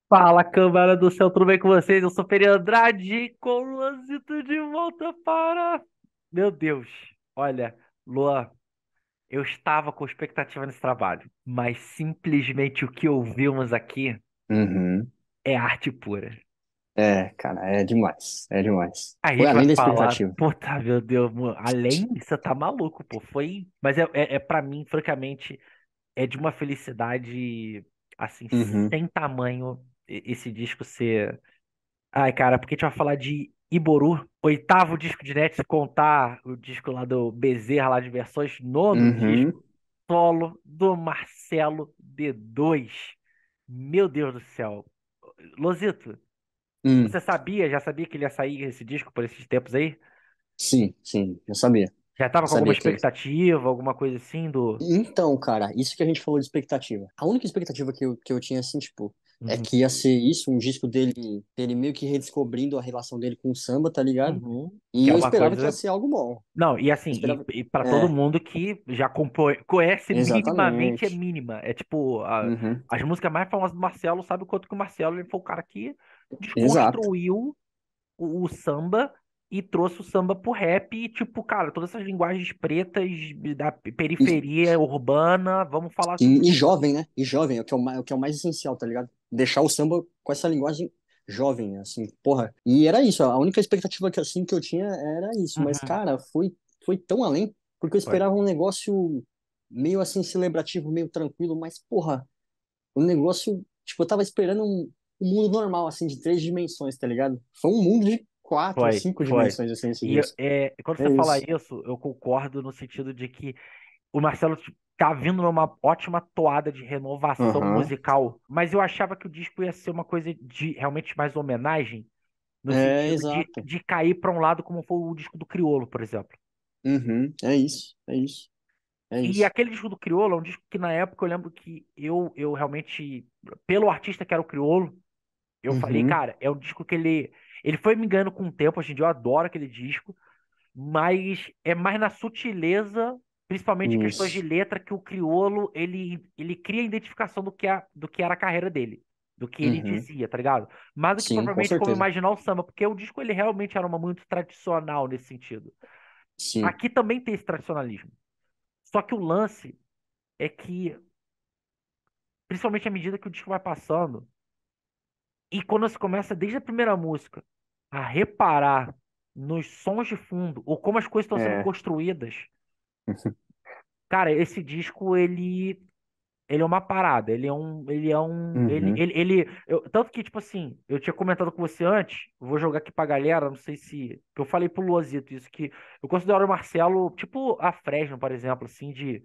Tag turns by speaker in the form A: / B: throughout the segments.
A: Fala, câmara do céu, tudo bem com vocês? Eu sou Peri Andrade, com o Luanzito de volta para... Meu Deus, olha, Luan, eu estava com expectativa nesse trabalho, mas simplesmente o que ouvimos aqui
B: Uhum.
A: é arte pura.
B: É, cara, é demais. É demais.
A: A
B: Foi
A: gente vai
B: além da
A: falar,
B: expectativa.
A: puta, meu Deus, além, você tá maluco, pô, foi... Mas é para mim, francamente, é de uma felicidade, assim,
B: Uhum.
A: sem tamanho esse disco ser... Ai, cara, porque a gente vai falar de Iboru, oitavo disco de Net, se contar o disco lá do Bezerra, lá de versões, nono
B: Uhum.
A: disco solo do Marcelo D2. Meu Deus do céu. Lozito,
B: Hum.
A: você sabia, já sabia que ele ia sair esse disco por esses tempos aí?
B: Sim, sim, eu sabia.
A: Já
B: Eu
A: tava com alguma
B: sabia que.
A: expectativa, alguma coisa assim do...
B: Então, cara, isso que a gente falou de expectativa. A única expectativa que eu tinha, assim, tipo, é
A: Uhum,
B: que ia ser isso, um disco dele meio que redescobrindo a relação dele com o samba, tá ligado?
A: uhum. Que
B: E
A: é
B: eu
A: uma
B: esperava que ia
A: coisa...
B: ser algo bom. Eu
A: Não, e assim,
B: esperava.
A: e para todo
B: É,
A: mundo que já conhece minimamente, é
B: exatamente.
A: mínima. É tipo,
B: Uhum.
A: as músicas mais famosas do Marcelo, sabe o quanto que o Marcelo ele foi o cara que
B: Exato.
A: desconstruiu o samba e trouxe o samba pro rap. E, tipo, cara, todas essas linguagens pretas da periferia urbana, vamos falar sobre
B: E
A: isso.
B: jovem, né? E jovem, é o que é o mais essencial, tá ligado? Deixar o samba com essa linguagem jovem, assim, porra. E era isso, a única expectativa que eu tinha era isso, mas,
A: Uhum,
B: cara, foi tão além, porque eu
A: foi.
B: esperava um negócio meio assim, celebrativo, meio tranquilo, mas, porra, um negócio, tipo, eu tava esperando um mundo normal, assim, de 3 dimensões, tá ligado? Foi um mundo de quatro,
A: Foi,
B: cinco
A: foi.
B: dimensões, assim, esse
A: E
B: disco.
A: quando você
B: É
A: fala
B: isso.
A: isso, eu concordo no sentido de que o Marcelo tipo, tá vindo numa ótima toada de renovação
B: Aham.
A: musical, mas eu achava que o disco ia ser uma coisa de realmente mais homenagem, no
B: É,
A: sentido
B: exato.
A: de cair para um lado como foi o disco do Criolo, por exemplo.
B: Uhum. É isso, é isso, é
A: E
B: isso.
A: aquele disco do Criolo é um disco que na época eu lembro que eu realmente, pelo artista que era o Criolo, eu falei,
B: Uhum.
A: cara, é um disco que ele foi me ganhando com o tempo, hoje em dia eu adoro aquele disco, mas é mais na sutileza, principalmente em questões de
B: Isso.
A: letra, que o Criolo ele cria a identificação do que era a carreira dele, do que ele
B: Uhum.
A: dizia, tá ligado? Mais do que
B: Sim, com
A: propriamente como
B: certeza.
A: imaginar o samba, porque o disco ele realmente era uma muito tradicional nesse sentido.
B: Sim.
A: Aqui também tem esse tradicionalismo. Só que o lance é que, principalmente à medida que o disco vai passando, e quando você começa desde a primeira música a reparar nos sons de fundo, ou como as coisas estão sendo
B: É.
A: construídas. Cara, esse disco, ele é uma parada,
B: Uhum.
A: tanto que, tipo assim, eu tinha comentado com você antes, vou jogar aqui pra galera, não sei se, que eu falei pro Luazito isso, que eu considero o Marcelo, tipo a Fresno, por exemplo, assim, de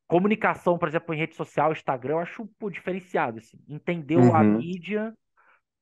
A: comunicação, por exemplo, em rede social, Instagram, eu acho, pô, diferenciado, assim, entendeu a
B: Uhum.
A: mídia,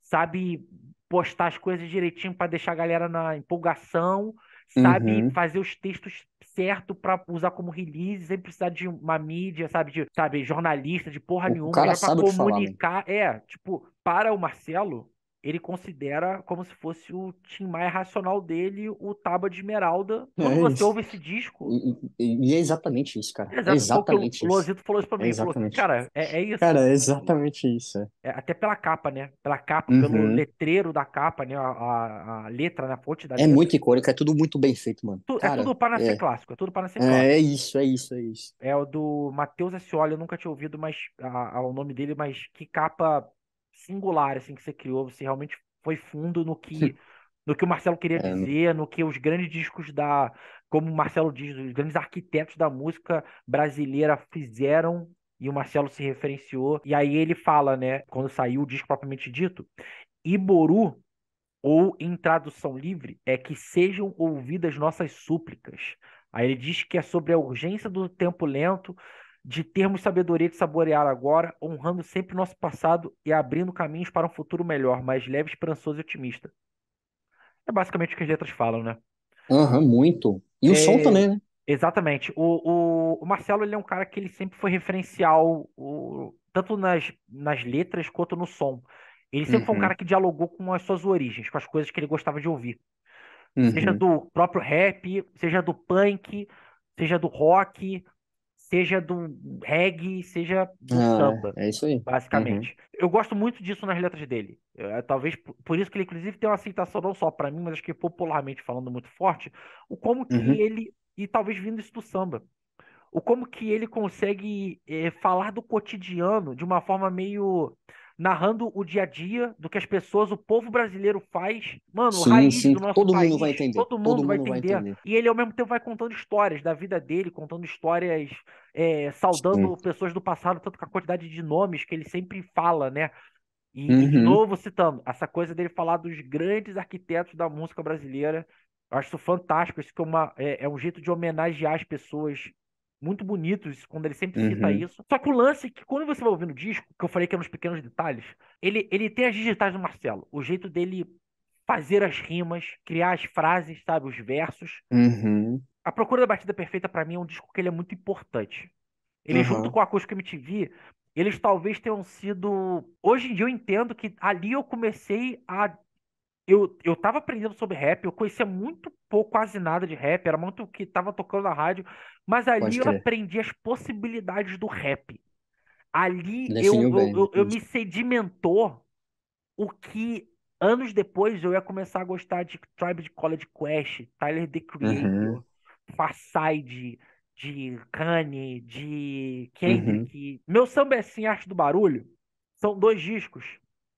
A: sabe postar as coisas direitinho para deixar a galera na empolgação, sabe
B: Uhum.
A: fazer os textos certo para usar como release, sem precisar de uma mídia, sabe, de, sabe, jornalista, de porra
B: O
A: nenhuma, ele
B: cara
A: vai para
B: sabe o que falar, mano.
A: comunicar, tipo, para o Marcelo, ele considera como se fosse o Tim Maia racional dele, o Tábua de Esmeralda. Quando
B: É
A: você ouve
B: isso.
A: esse disco,
B: E é exatamente isso, cara. É
A: exato, foi o que o
B: exatamente isso.
A: Lozito falou isso pra
B: É
A: mim, ele falou,
B: exatamente.
A: cara, é isso.
B: Cara, é exatamente isso. É.
A: Até pela capa, né? Pela capa, pelo
B: Uhum.
A: letreiro da capa, né? A letra, né? A fonte da
B: É
A: letra.
B: muito icônico, é tudo muito bem feito, mano.
A: É
B: Cara,
A: tudo para nascer
B: é.
A: clássico, é tudo para nascer
B: É
A: clássico.
B: isso, é isso, é isso.
A: É o do Matheus Ascioli, eu nunca tinha ouvido mais o nome dele, mas que capa singular, assim, que você criou. Você realmente foi fundo no que o Marcelo queria
B: É,
A: dizer, no que os grandes discos como o Marcelo diz, os grandes arquitetos da música brasileira fizeram e o Marcelo se referenciou. E aí ele fala, né, quando saiu o disco propriamente dito, Iboru, ou em tradução livre, é que sejam ouvidas nossas súplicas. Aí ele diz que é sobre a urgência do tempo lento, de termos sabedoria de saborear agora, honrando sempre o nosso passado e abrindo caminhos para um futuro melhor, mais leve, esperançoso e otimista. É basicamente o que as letras falam, né?
B: aham, muito. E o som
A: É,
B: também, né?
A: exatamente. O Marcelo ele é um cara que ele sempre foi referencial, tanto nas letras quanto no som. Ele sempre foi um cara
B: Uhum.
A: que dialogou com as suas origens, com as coisas que ele gostava de ouvir. Seja
B: Uhum.
A: do próprio rap, seja do punk, seja do rock, seja do reggae, seja do
B: Ah,
A: samba,
B: é isso aí. Uhum,
A: basicamente. Eu gosto muito disso nas letras dele. Talvez por isso que ele, inclusive, tem uma aceitação não só pra mim, mas acho que popularmente falando muito forte, o como que
B: uhum.
A: ele, e talvez vindo isso do samba, o como que ele consegue falar do cotidiano de uma forma meio narrando o dia a dia do que as pessoas, o povo brasileiro faz, mano,
B: Sim,
A: raiz
B: sim,
A: do nosso
B: todo mundo vai
A: país,
B: entender.
A: todo
B: Todo
A: mundo vai
B: mundo vai
A: entender.
B: entender.
A: E ele ao mesmo tempo vai contando histórias da vida dele, contando histórias,
B: Sim.
A: saudando pessoas do passado, tanto com a quantidade de nomes que ele sempre fala, né? E de
B: Uhum,
A: novo citando, essa coisa dele falar dos grandes arquitetos da música brasileira, eu acho isso fantástico, isso que é um jeito de homenagear as pessoas muito bonitos, quando ele sempre cita
B: uhum,
A: isso. Só que o lance é que quando você vai ouvindo o disco, que eu falei que é nos pequenos detalhes, ele tem as digitais do Marcelo, o jeito dele fazer as rimas, criar as frases, sabe, os versos.
B: uhum,
A: A Procura da Batida Perfeita, pra mim, é um disco que ele é muito importante. Ele, junto
B: aham,
A: com a Acústica MTV, eles talvez tenham sido. Hoje em dia eu entendo que ali eu comecei a. Eu tava aprendendo sobre rap, eu conhecia muito pouco, quase nada de rap, era muito o que tava tocando na rádio, mas ali
B: pode
A: eu
B: crer.
A: aprendi as possibilidades do rap. Ali
B: Definiu bem,
A: eu
B: definiu.
A: me sedimentou o que anos depois eu ia começar a gostar de Tribe College Quest, Tyler, The
B: Uhum,
A: Creator, Pharcyde, de Kanye, de
B: uhum,
A: Kendrick. Meu Samba é Assim, Arte do Barulho são dois discos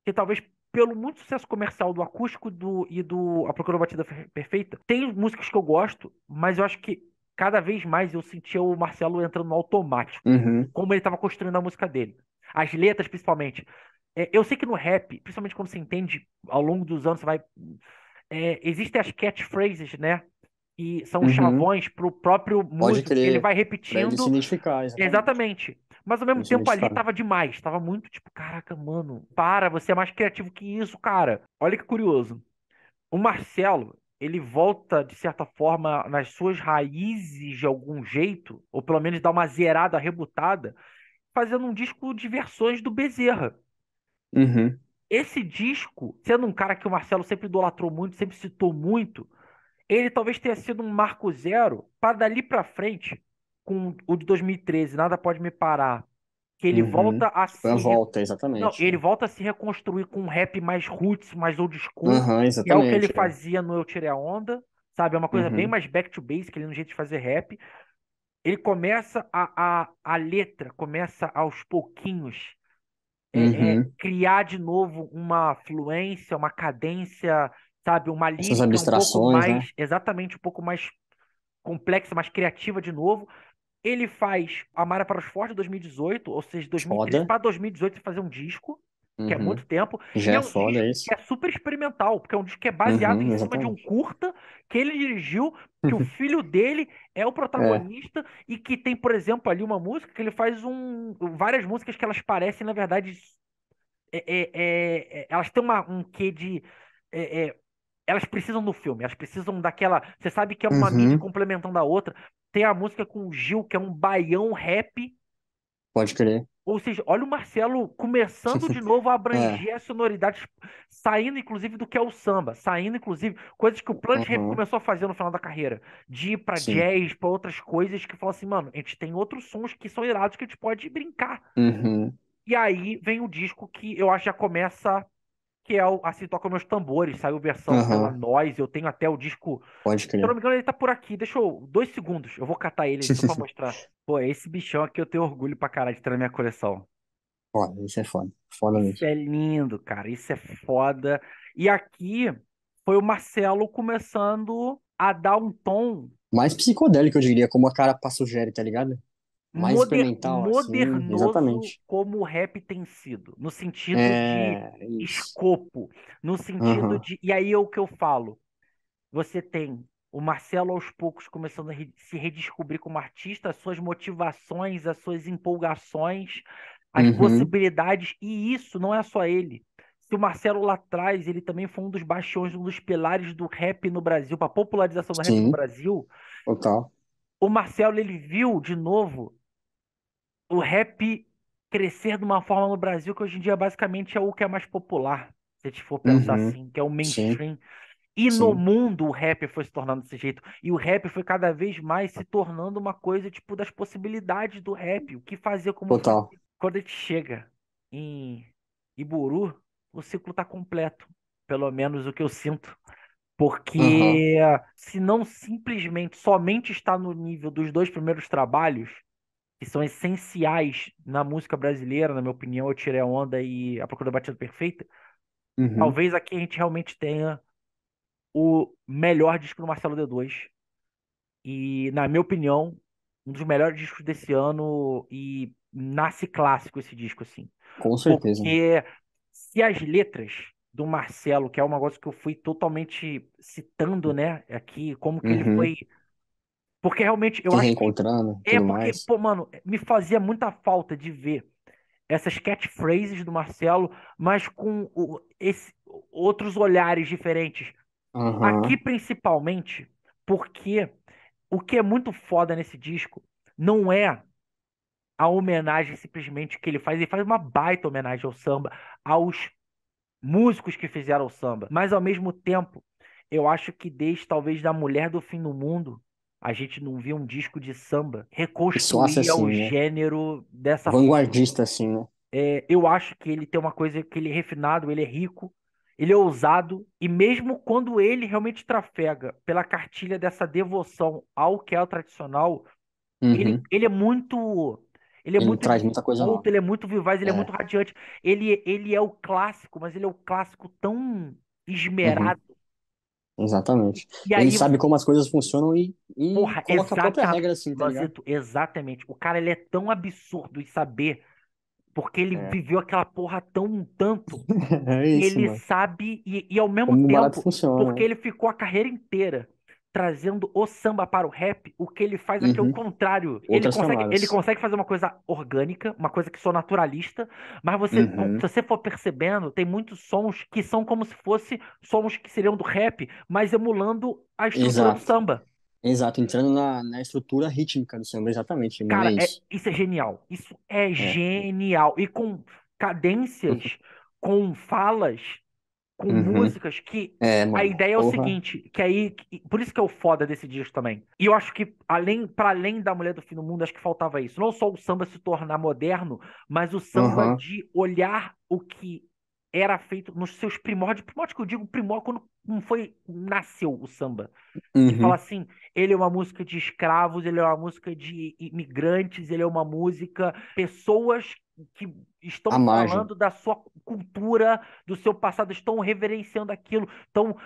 A: que talvez pelo muito sucesso comercial do acústico e do A Procura da Batida Perfeita, tem músicas que eu gosto, mas eu acho que cada vez mais eu sentia o Marcelo entrando no automático,
B: uhum,
A: como ele estava construindo a música dele. As letras, principalmente. Eu sei que no rap, principalmente quando você entende ao longo dos anos, você vai. Existem as catchphrases, né? Que são os
B: uhum.
A: chavões pro próprio
B: Pode
A: músico, que ele
B: crer.
A: vai
B: Pra ele se
A: repetindo.
B: identificar, exatamente.
A: Exatamente. Mas ao
B: Pra
A: mesmo
B: ele se
A: tempo ali
B: identificar.
A: tava demais. Tava muito tipo, caraca, mano, para, você é mais criativo que isso, cara. Olha que curioso. O Marcelo, ele volta, de certa forma, nas suas raízes de algum jeito, ou pelo menos dá uma zerada, rebutada, fazendo um disco de versões do Bezerra.
B: Uhum,
A: Esse disco, sendo um cara que o Marcelo sempre idolatrou muito, sempre citou muito, ele talvez tenha sido um marco zero para dali para frente, com o de 2013, Nada Pode Me Parar, que ele volta
B: uhum.
A: a
B: Foi a
A: se
B: volta,
A: não,
B: exatamente.
A: ele volta a se reconstruir com um rap mais roots, mais old school,
B: Aham,
A: que é o que ele
B: exatamente. É.
A: fazia no Eu Tirei a Onda, sabe? É uma coisa bem
B: Uhum,
A: mais back to basic, ele no jeito de fazer rap. Ele começa a letra, começa aos pouquinhos
B: uhum.
A: criar de novo uma fluência, uma cadência, sabe, uma
B: Essas
A: lírica um pouco
B: abstrações, né?
A: mais, exatamente, um pouco mais complexa, mais criativa de novo. Ele faz Amara para os Fortes de 2018, ou seja, 2013
B: Foda.
A: para 2018 ele fazer um disco, que é
B: Uhum.
A: muito tempo, e
B: Já
A: é
B: é
A: um
B: foda
A: disco que
B: isso.
A: é super experimental, porque é um disco que é baseado em
B: Uhum,
A: cima de um
B: exatamente.
A: curta que ele dirigiu, que o filho dele é o
B: É.
A: protagonista e que tem, por exemplo, ali uma música que ele faz várias músicas que elas parecem, na verdade, elas têm um quê de. é, é, elas precisam do filme, elas precisam daquela. Você sabe que é uma mídia
B: Uhum.
A: complementando a outra. Tem a música com o Gil, que é um baião rap.
B: Pode crer.
A: Ou seja, olha o Marcelo começando de novo a
B: É.
A: abranger as sonoridades, saindo inclusive do que é o samba, saindo inclusive coisas que o Planet Hemp
B: Uhum.
A: começou a fazer no final da carreira, de ir pra
B: Sim.
A: jazz, pra outras coisas que falam assim, mano, a gente tem outros sons que são irados que a gente pode brincar.
B: Uhum.
A: E aí vem o disco que eu acho que já começa que é o Assim Toca Meus Tambores, saiu versão pela
B: Aham.
A: Noise, eu tenho até o disco,
B: Pode
A: se eu não
B: crer.
A: me engano ele tá por aqui, deixa eu, 2 segundos, eu vou catar ele só pra mostrar. Pô, esse bichão aqui eu tenho orgulho pra caralho de ter na minha coleção.
B: Foda, isso é foda. Foda
A: Isso
B: mesmo.
A: é lindo, cara, isso é foda. E aqui foi o Marcelo começando a dar um tom
B: Mais psicodélico, eu diria, como a cara Passugere, tá ligado? Mais experimental, assim.
A: modernoso
B: Exatamente.
A: como o rap tem sido, no sentido de
B: É, isso.
A: escopo, no sentido
B: Aham.
A: de. E aí é o que eu falo. Você tem o Marcelo aos poucos começando a se redescobrir como artista, as suas motivações, as suas empolgações, as
B: Uhum.
A: possibilidades, e isso não é só ele. Se o Marcelo lá atrás, ele também foi um dos bastiões, um dos pilares do rap no Brasil, para a popularização do rap no
B: Sim,
A: Brasil,
B: total.
A: o Marcelo ele viu de novo o rap crescer de uma forma no Brasil que hoje em dia basicamente é o que é mais popular, se a gente for pensar
B: Uhum.
A: assim, que é o
B: Sim.
A: mainstream. E no
B: sim,
A: mundo o rap foi se tornando desse jeito. E o rap foi cada vez mais se tornando uma coisa, tipo, das possibilidades do rap. O que fazer, como fazer.
B: total.
A: Quando a gente chega em Iburu, o ciclo tá completo. Pelo menos o que eu sinto.
B: Aham,
A: Porque se não simplesmente, somente está no nível dos dois primeiros trabalhos, que são essenciais na música brasileira, na minha opinião, Eu Tirei a Onda e A Procura da Batida Perfeita,
B: uhum,
A: talvez aqui a gente realmente tenha o melhor disco do Marcelo D2. E, na minha opinião, um dos melhores discos desse ano e nasce clássico esse disco, assim.
B: com certeza.
A: Porque se as letras do Marcelo, que é um negócio que eu fui totalmente citando, né, aqui, como que ele
B: Uhum,
A: foi. Porque realmente eu
B: se
A: acho que.
B: reencontrando,
A: É
B: tudo
A: porque,
B: mais.
A: pô, mano, me fazia muita falta de ver essas catchphrases do Marcelo, mas com outros olhares diferentes. Aqui,
B: Aham,
A: principalmente, porque o que é muito foda nesse disco não é a homenagem simplesmente que ele faz uma baita homenagem ao samba, aos músicos que fizeram o samba, mas ao mesmo tempo, eu acho que desde talvez da Mulher do Fim do Mundo, a gente não viu um disco de samba
B: que soasse
A: reconstruir o
B: assim, né?
A: gênero dessa forma.
B: Vanguardista, assim, né?
A: Eu acho que ele tem uma coisa que ele é refinado, ele é rico, ele é ousado, e mesmo quando ele realmente trafega pela cartilha dessa devoção ao que é o tradicional, ele,
B: Uhum.
A: ele é muito. Ele é
B: Ele
A: muito
B: traz muita coisa
A: desenvolto,
B: nova.
A: ele é muito vivaz, ele é
B: É,
A: muito radiante. Ele é o clássico, mas ele é o clássico tão
B: uhum,
A: esmerado.
B: exatamente.
A: E
B: Ele
A: aí,
B: sabe como as coisas funcionam e
A: porra,
B: coloca a própria regra assim, tá ligado?
A: Lozito, exatamente. O cara ele é tão absurdo em saber, porque ele
B: É,
A: viveu aquela porra tão um tanto.
B: é
A: E
B: isso,
A: ele
B: mano.
A: sabe, e ao mesmo
B: Como o barato
A: tempo,
B: funciona,
A: porque
B: né?
A: ele ficou a carreira inteira trazendo o samba para o rap, o que ele faz aqui é o
B: Uhum.
A: contrário.
B: Outras
A: Ele
B: camadas.
A: consegue fazer uma coisa orgânica, uma coisa que sou naturalista, mas você, se
B: Uhum.
A: você for percebendo, tem muitos sons que são como se fosse sons que seriam do rap, mas emulando a estrutura do
B: Exato.
A: samba.
B: Exato. Entrando na estrutura rítmica do samba, exatamente, mano. É
A: Cara,
B: isso.
A: isso é genial. Isso é
B: É.
A: genial. E com cadências, com falas, com
B: Uhum.
A: músicas que
B: É,
A: a
B: mano.
A: ideia é o
B: Porra.
A: seguinte, que aí, por isso que é o foda desse disco também. E eu acho que para além da Mulher do Fim do Mundo, acho que faltava isso. Não só o samba se tornar moderno, mas o samba
B: Aham.
A: de olhar o que era feito nos seus primórdios, primórdios que eu digo primórdio quando não foi nasceu o samba. De falar
B: Uhum.
A: assim, ele é uma música de escravos, ele é uma música de imigrantes, ele é uma música pessoas que
B: À
A: estão
B: margem.
A: falando da sua cultura, do seu passado, estão reverenciando aquilo, estão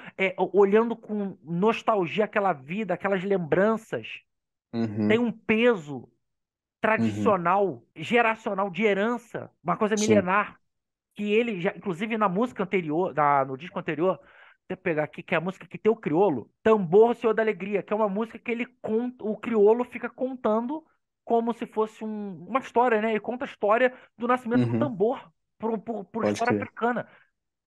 A: olhando com nostalgia aquela vida, aquelas lembranças. Tem
B: Uhum.
A: um peso
B: Uhum.
A: tradicional, geracional, de herança, uma coisa
B: Sim.
A: milenar, que ele já, inclusive na música anterior, no disco anterior, você pegar aqui, que é a música que tem o criolo, Tambor, Senhor da Alegria, que é uma música que ele conta, o criolo fica contando como se fosse uma história, né? Ele conta a história do nascimento do
B: Uhum.
A: tambor por
B: Pode
A: história
B: crer.
A: africana.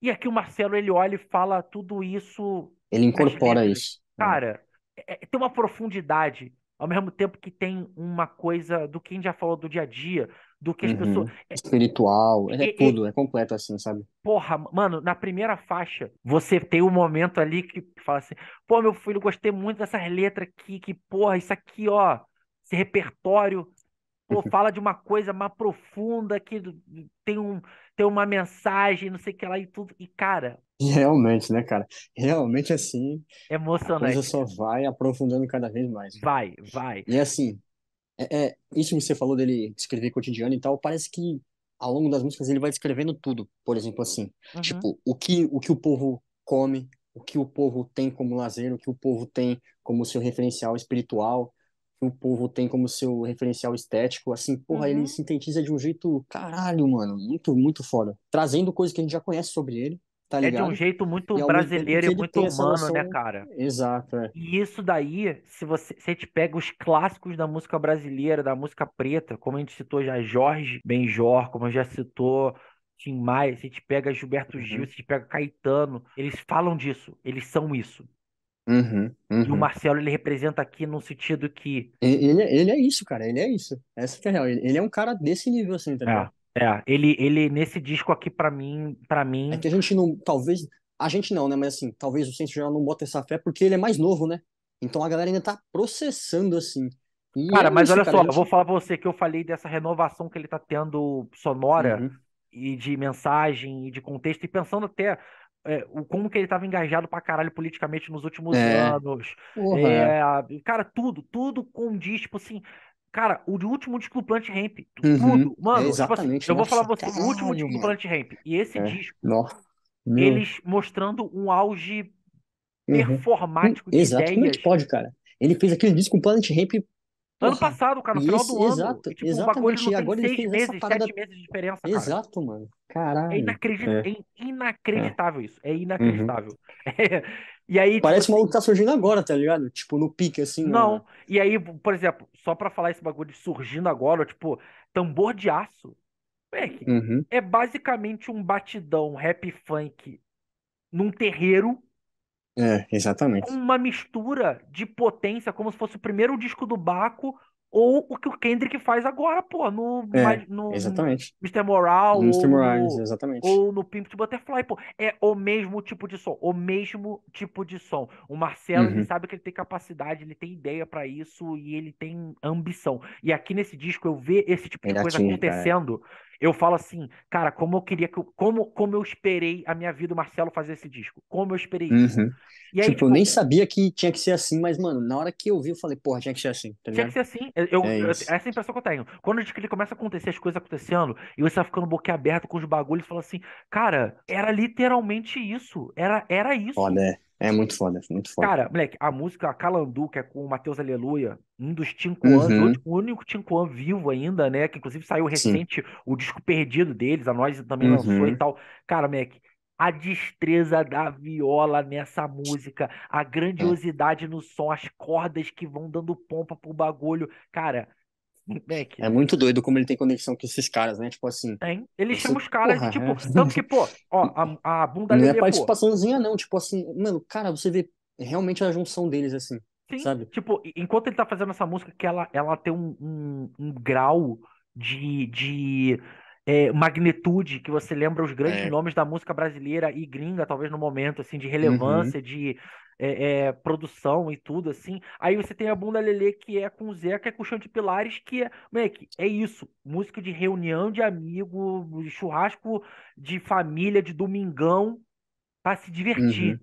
A: E aqui o Marcelo, ele olha e fala tudo isso
B: Ele
A: nas
B: incorpora
A: letras.
B: isso. É.
A: Cara, tem uma profundidade, ao mesmo tempo que tem uma coisa do que a gente já falou do dia a dia, do que as pessoas.
B: Uhum. Espiritual. É
A: é,
B: tudo. É completo assim, sabe?
A: Porra, mano, na primeira faixa, você tem um momento ali que fala assim: pô, meu filho, gostei muito dessas letras aqui, que porra, isso aqui, ó, esse repertório, pô, fala de uma coisa mais profunda, que tem, tem uma mensagem, não sei o que lá e tudo. E, cara,
B: E realmente, né, cara? Realmente assim,
A: é
B: a coisa
A: emocionante,
B: só
A: cara.
B: vai aprofundando cada vez mais, cara.
A: Vai, vai.
B: E assim, isso que você falou dele escrever cotidiano e tal, parece que ao longo das músicas ele vai descrevendo tudo. Por exemplo, assim,
A: Uhum,
B: tipo, o que o povo come, o que o povo tem como lazer, o que o povo tem como seu referencial espiritual, o que o povo tem como seu referencial estético, assim, porra, ele
A: uhum.
B: sintetiza de um jeito, caralho, mano, muito, muito foda. Trazendo coisas que a gente já conhece sobre ele, tá
A: É de um
B: ligado?
A: jeito muito
B: E ao mesmo tempo
A: brasileiro
B: que
A: e
B: ele
A: muito
B: tem essa
A: humano, né,
B: noção
A: cara?
B: exata.
A: E isso daí, se a gente pega os clássicos da música brasileira, da música preta, como a gente citou já Jorge Benjor, como já citou Tim Maia, se a gente pega Gilberto Gil,
B: Uhum,
A: se a gente pega Caetano, eles falam disso, eles são isso.
B: uhum,
A: E o
B: uhum.
A: Marcelo, ele representa aqui no sentido que,
B: Ele é isso, cara. Ele é isso. Essa que é a real. Ele é um cara desse nível, assim, tá ligado?
A: ele nesse disco aqui, pra
B: É
A: mim,
B: que a gente não, talvez, A gente não, né? Mas assim, talvez o senso geral não bota essa fé porque ele é mais novo, né? Então a galera ainda tá processando, assim. E
A: Cara,
B: é
A: mas
B: isso,
A: olha
B: cara. A
A: só, eu vou
B: gente.
A: falar pra você que eu falei dessa renovação que ele tá tendo sonora
B: Uhum.
A: e de mensagem e de contexto, e pensando até como que ele tava engajado pra caralho politicamente nos últimos
B: É.
A: anos.
B: Porra.
A: É, cara, tudo condiz, tipo assim, cara, o último disco do Planet Hemp,
B: Uhum.
A: tudo,
B: É
A: mano, tipo assim,
B: exatamente.
A: eu vou falar
B: Nossa,
A: pra você, o último
B: caralho,
A: disco do
B: mano.
A: Planet Hemp e esse
B: É.
A: disco,
B: Nossa. Meu.
A: eles mostrando um auge
B: Uhum.
A: performático de
B: Exato. Como é que
A: ideias.
B: pode, cara? Ele fez aquele disco com Planet Ramp,
A: Ano
B: porra.
A: passado, cara, no
B: E
A: final
B: esse,
A: do ano. E,
B: exato,
A: tipo, o bagulho
B: exatamente.
A: não
B: E
A: tem
B: agora ele
A: seis
B: fez essa
A: meses,
B: parada.
A: 7 meses de diferença, cara.
B: Exato, mano.
A: É,
B: Caralho. É. É.
A: inacreditável isso. É
B: Uhum.
A: inacreditável. É. E aí, tipo
B: Parece um maluco
A: assim,
B: que tá surgindo agora, tá ligado? Tipo, no pique, assim,
A: não. E aí, por exemplo, só pra falar esse bagulho de surgindo agora, tipo, tambor de aço. Moleque,
B: Uhum.
A: é basicamente um batidão rap funk num terreiro
B: É,
A: com
B: exatamente.
A: uma mistura de potência, como se fosse o primeiro disco do Baco ou o que o Kendrick faz agora, pô,
B: É,
A: no
B: exatamente.
A: Mr. Moral
B: Mr. Morales, exatamente.
A: ou no Pimp to Butterfly, pô. É o mesmo tipo de som, o mesmo tipo de som. O Marcelo, ele
B: Uhum.
A: sabe que ele tem capacidade, ele tem ideia pra isso e ele tem ambição. E aqui nesse disco eu ver esse tipo de
B: Ele
A: coisa
B: atinge, cara.
A: acontecendo, eu falo assim, cara, como eu queria como eu esperei a minha vida o Marcelo fazer esse disco. Como eu esperei isso.
B: Uhum.
A: E aí,
B: Tipo, eu nem
A: tipo,
B: sabia que tinha que ser assim, mas, mano, na hora que eu vi, eu falei, porra, tinha que ser assim, tá
A: tinha que
B: ligado?
A: ser assim.
B: É isso.
A: Essa é a impressão que eu tenho. Quando ele começa a acontecer as coisas acontecendo, e você vai ficando boquiaberto com os bagulhos, e fala assim, cara, era literalmente isso. Era
B: Foda,
A: isso.
B: é. É muito foda, muito foda.
A: Cara, moleque, a música Calandu, que é com o Matheus Aleluia, um dos Tincoãs,
B: Uhum.
A: o único Tincoan vivo ainda, né? Que inclusive saiu
B: Sim.
A: recente o disco perdido deles, a Noise também lançou e
B: Uhum.
A: tal. Cara, moleque, a destreza da viola nessa música, a
B: É.
A: grandiosidade no som, as cordas que vão dando pompa pro bagulho. Cara, moleque,
B: É muito doido como ele tem conexão com esses caras, né? Tipo assim,
A: tem. Ele chama
B: você,
A: os caras e,
B: porra,
A: tipo, tanto que, pô, ó, a Bunda
B: não é
A: Lelê, pô.
B: participaçãozinha, não. Tipo assim, mano, cara, você vê realmente a junção deles, assim,
A: Sim,
B: sabe?
A: tipo, enquanto ele tá fazendo essa música, que ela tem um grau de magnitude que você lembra os grandes
B: É.
A: nomes da música brasileira e gringa, talvez no momento, assim, de
B: Uhum.
A: relevância, de produção e tudo, assim. Aí você tem a Bunda Lelê, que é com o Zé, que é com o Chão de Pilares, que é, moleque, é isso. Música de reunião de amigo, de churrasco de família, de domingão, pra se divertir.
B: Uhum.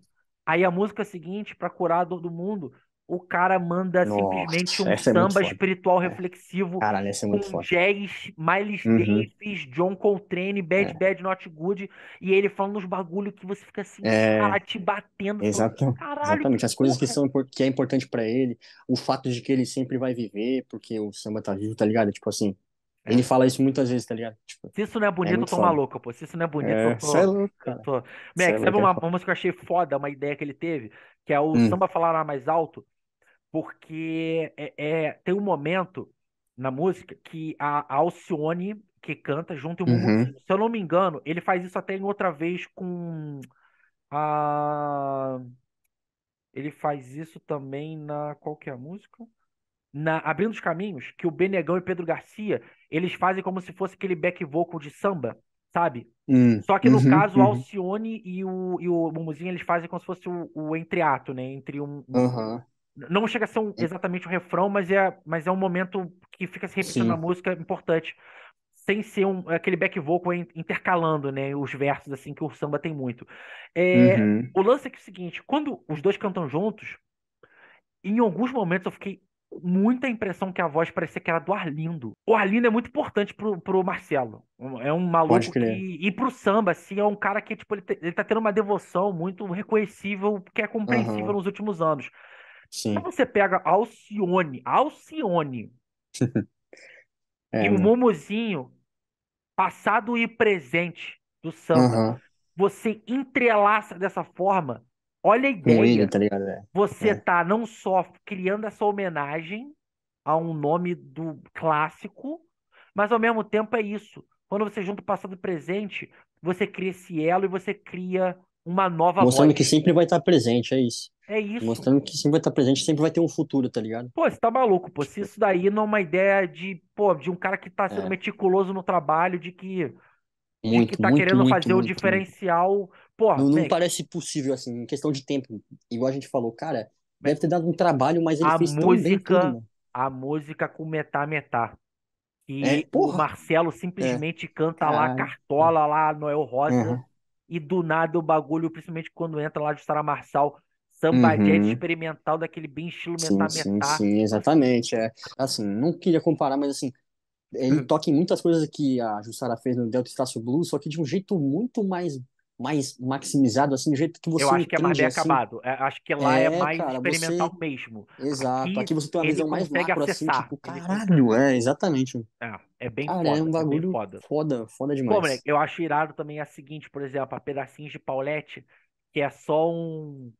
A: Aí a música seguinte, pra curar a dor do mundo, o cara manda simplesmente
B: Nossa,
A: um
B: essa é muito
A: samba
B: foda.
A: espiritual
B: É.
A: reflexivo
B: Caralho, essa é muito
A: com
B: foda.
A: jazz, Miles
B: Uhum.
A: Davis, John Coltrane, Bad
B: É.
A: Bad Not Good, e ele falando uns bagulho que você fica assim, cara,
B: É.
A: te batendo, falando,
B: Exato,
A: caralho, que
B: exatamente. As coisas que
A: porra.
B: são que é importante pra ele, o fato de que ele sempre vai viver, porque o samba tá vivo, tá ligado? Tipo assim,
A: É.
B: ele fala isso muitas vezes, tá ligado? Tipo,
A: Se isso não é
B: é
A: bonito, eu
B: muito
A: tô
B: foda.
A: maluco, pô. Se isso não é bonito,
B: É, cê é louco,
A: eu
B: cara.
A: tô.
B: Cê é
A: Mac, sabe
B: louco, é foda.
A: uma música que eu achei foda, uma ideia que ele teve? Que é o
B: Hum,
A: samba falar mais alto. Porque tem um momento na música que a Alcione, que canta, junto e o
B: uhum,
A: Mumuzinho. Se eu não me engano, ele faz isso até em outra vez com a. Ele faz isso também na. Qual que é a música? Na Abrindo os Caminhos, que o Benegão e Pedro Garcia, eles fazem como se fosse aquele back vocal de samba, sabe? Só que no
B: uhum,
A: caso, o
B: uhum,
A: Alcione e o Mumuzinho, eles fazem como se fosse o entreato, né? Entre
B: aham,
A: não chega a ser exatamente o refrão, mas é um momento que fica se repetindo na
B: sim,
A: música importante, sem ser aquele back vocal intercalando, né, os versos, assim, que o samba tem muito.
B: uhum,
A: O lance é que é o seguinte, quando os dois cantam juntos, em alguns momentos eu fiquei muita impressão que a voz parecia que era do Arlindo. O Arlindo é muito importante pro Marcelo. É um
B: pode
A: maluco
B: crer.
A: que. E pro samba, assim, é um cara que, tipo, ele tá tendo uma devoção muito reconhecível, que é compreensível
B: Aham,
A: nos últimos anos. Quando
B: sim,
A: você pega Alcione e
B: é,
A: o
B: mano,
A: Momozinho, passado e presente do samba,
B: aham,
A: você entrelaça dessa forma, olha a
B: com ele,
A: ideia.
B: tá ligado?
A: Você
B: É.
A: tá não só criando essa homenagem a um nome do clássico, mas ao mesmo tempo é isso. Quando você junta o passado e o presente, você cria esse elo e você cria uma nova
B: Mostrando que
A: voz.
B: sempre vai estar presente, é isso.
A: É isso.
B: Mostrando que sempre vai estar presente, sempre vai ter um futuro, tá ligado?
A: Pô, você tá maluco, pô. Se
B: Tipo,
A: isso daí não é uma ideia de um cara que tá sendo
B: é.
A: meticuloso no trabalho, de que
B: Muito,
A: tá
B: muito,
A: querendo
B: muito,
A: fazer o
B: muito, muito.
A: diferencial Porra,
B: Não
A: moleque,
B: parece possível, assim, em questão de tempo. Igual a gente falou, cara, deve ter dado um trabalho, mas ele
A: a
B: fez tão bem tudo,
A: música,
B: mano.
A: a música com Metá Metá.
B: É,
A: E o
B: porra!
A: Marcelo
B: É,
A: simplesmente canta lá,
B: caralho. É.
A: Cartola lá, Noel Rosa,
B: Aham.
A: e do nada o bagulho, principalmente quando entra lá de Sara Marçal, samba jazz
B: Uhum.
A: experimental daquele bem estilo
B: Sim,
A: Metá
B: sim,
A: Metá.
B: sim,
A: Nossa.
B: exatamente. É, assim, não queria comparar, mas assim, ele toca em muitas coisas que a Jussara fez no Delta Estácio Blues, só que de um jeito muito mais maximizado, assim, do jeito que
A: Eu
B: você
A: acho que é mais bem
B: entende, assim.
A: acabado. Acho que lá é
B: É,
A: mais
B: cara,
A: experimental
B: você.
A: mesmo.
B: Exato.
A: Aqui
B: Aqui você tem uma
A: ele
B: visão mais
A: consegue
B: macro, assim,
A: acessar.
B: tipo, caralho, é, exatamente.
A: É bem
B: Cara, é um
A: foda, é bem
B: bagulho
A: foda.
B: foda, foda
A: Pô, moleque,
B: demais.
A: eu acho irado também a seguinte, por exemplo, a Pedacinhos de Paulette, que é só um.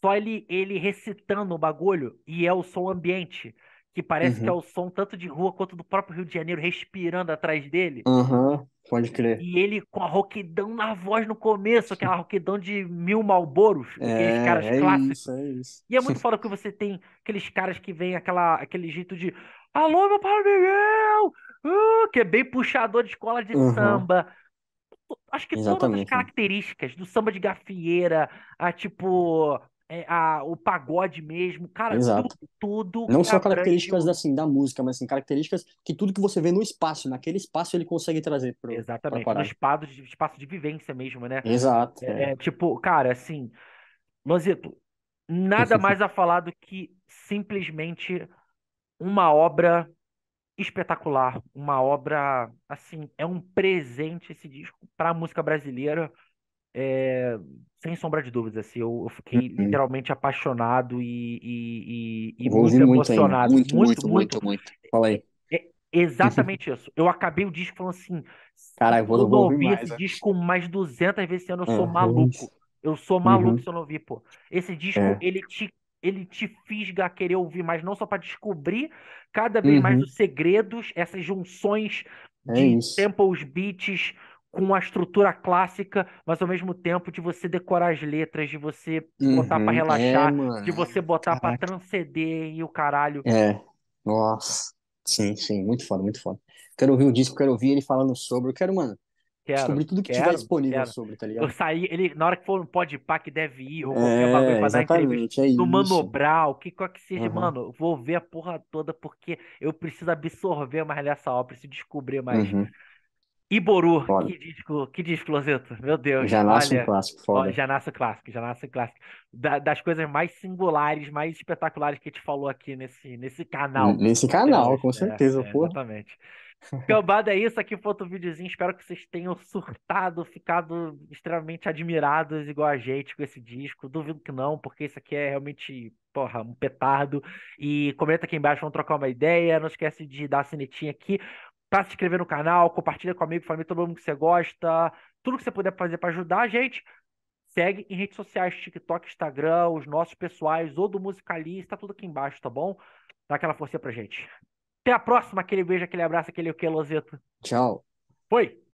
A: Só ele recitando o bagulho e é o som ambiente, que parece que é
B: Uhum.
A: o som tanto de rua quanto do próprio Rio de Janeiro respirando atrás dele.
B: Aham, pode crer.
A: E ele com a rouquidão na voz no começo, aquela rouquidão de mil Malboros, aqueles caras
B: É isso,
A: clássicos.
B: é isso.
A: E é muito foda que você tem aqueles caras que vêm aquele jeito de Alô, meu Paulo Miguel! Que é bem puxador de escola de
B: Aham,
A: samba. Acho que todas as
B: exatamente, mano.
A: características do samba de gafieira, tipo, o pagode mesmo, cara, tudo,
B: Exato.
A: tudo
B: Não
A: que
B: só
A: abrange
B: características
A: o.
B: assim da música, mas assim, características que tudo que você vê no espaço, naquele espaço ele consegue trazer pra
A: Exatamente, no
B: parada.
A: espaço de vivência mesmo, né?
B: Exato, é.
A: Tipo, cara, assim, Lanzito, nada mais a falar do que simplesmente uma obra espetacular, uma obra, assim, é um presente esse disco para a música brasileira, sem sombra de dúvidas, assim, eu fiquei
B: Uhum.
A: literalmente apaixonado e
B: Vou ouvir
A: muito
B: muito ainda.
A: emocionado,
B: Muito,
A: muito,
B: muito,
A: muito.
B: muito, muito. Fala aí.
A: É exatamente isso. Eu acabei o disco falando assim,
B: Cara,
A: se eu não
B: vou ouvir
A: ouvir
B: mais.
A: esse disco mais 200 vezes esse ano, eu sou
B: É
A: maluco.
B: isso.
A: Eu sou maluco
B: Uhum.
A: se eu não ouvir, pô. Esse disco,
B: É.
A: ele te fisga a querer ouvir mais, não só para descobrir cada vez mais
B: Uhum.
A: os segredos, essas junções
B: É
A: de
B: isso.
A: samples, beats com a estrutura clássica, mas ao mesmo tempo de você decorar as letras, de você botar para
B: Uhum. É,
A: relaxar,
B: mano.
A: de você botar para
B: Caraca.
A: transcender e o caralho.
B: É. Nossa. Sim, sim. Muito foda, muito foda. Quero ouvir o disco, quero ouvir ele falando sobre. Eu quero, mano,
A: Quero,
B: descobrir tudo que tiver
A: quero,
B: disponível
A: quero.
B: sobre, tá
A: Eu
B: ligado?
A: saí, ele, na hora que for no Podpah que deve ir, ou qualquer bagulho
B: É,
A: pra dar entrevista,
B: exatamente. É
A: no Mano
B: isso.
A: Brown, que qual que seja,
B: Uhum.
A: mano, eu vou ver a porra toda porque eu preciso absorver mais dessa obra, preciso descobrir mais.
B: Uhum.
A: Iboru,
B: Foda.
A: que disco, Lozeto. Meu Deus,
B: Já nasce um
A: olha,
B: clássico,
A: ó,
B: foda.
A: já nasce o clássico, já nasce o clássico. Das coisas mais singulares, mais espetaculares que a gente falou aqui nesse canal
B: Nesse
A: até
B: canal,
A: hoje.
B: com certeza, porra.
A: Exatamente. Cambada é isso, aqui foi outro videozinho. Espero que vocês tenham surtado, ficado extremamente admirados, igual a gente, com esse disco. Duvido que não, porque isso aqui é realmente, porra, um petardo. E comenta aqui embaixo, vamos trocar uma ideia. Não esquece de dar a sinetinha aqui pra se inscrever no canal, compartilha com amigo, família, todo mundo que você gosta. Tudo que você puder fazer pra ajudar a gente. Segue em redes sociais, TikTok, Instagram, os nossos pessoais ou do Musicalista, tudo aqui embaixo, tá bom? Dá aquela força pra gente. Até a próxima, aquele beijo, aquele abraço, aquele o que, Lozeto.
B: Tchau.
A: Foi!